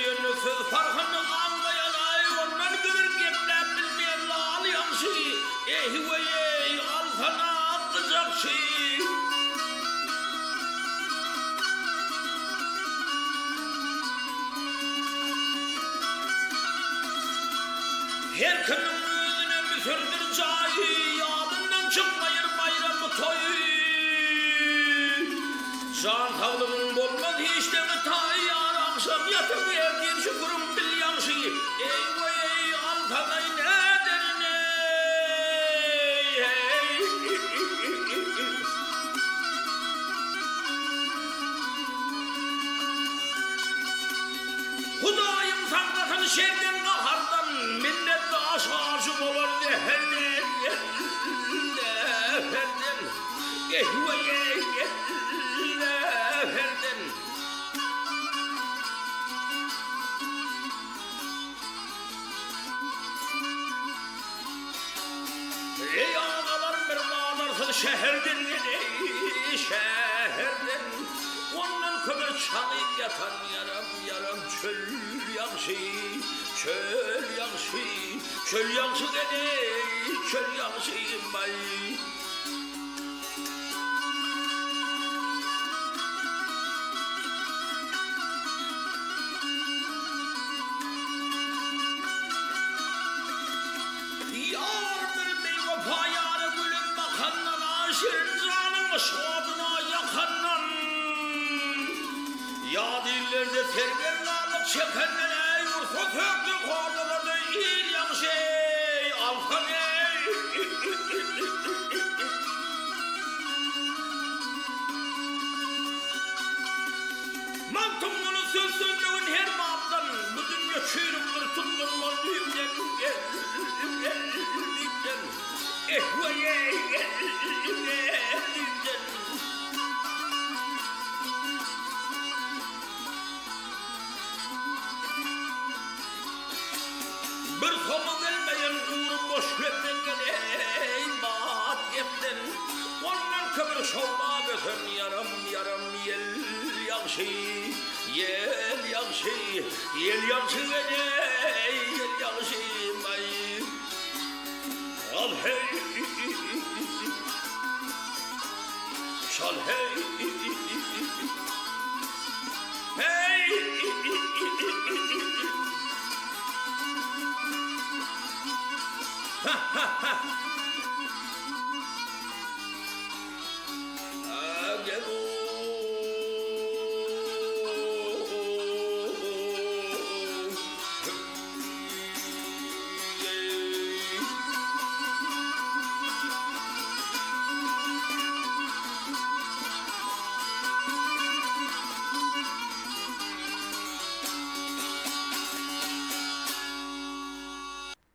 bilmeyen söz farkını anlayan ay ondan görür gemler bilmeyen lal yansı ehveye al sana atlayacak şey. Her kının özüne bir sürdür cahil yadından çıkmayır bayramı toyu. Can havlımın bolmaz hiç de mi tayyar akşam yatıp erdiğin şükürüm bil yansı. Ey vay ey altanay ne derin ey. Hudayım saklasın şerden kahardan millet de aşağıcım olur neherden. Neherden. Ey vay ey. Neherden. Ey ağalar bir bağlarsın şehirden ey şehirden. Ondan kömür çalıp yatan yaram yaram çöl yansı. Çöl yansı. Çöl yansı ey çöl yansı bay. Şadına yakandan ya dillerde terbiyelerle çekenler ey vursa töktü kordalarda il yansı ey alkan ey. Mantım bunu söz söylüğün her mağabdan bu dünya çürümdür tutturma düğümden ehveye bir somu gelmeyen uğrum boş götten ey baat yepten. Ondan kömür şovla bötön yaram yaram yel yansı. Yel yansı. Yel yansı ey yel yansı bay. Al hey. Şal hey.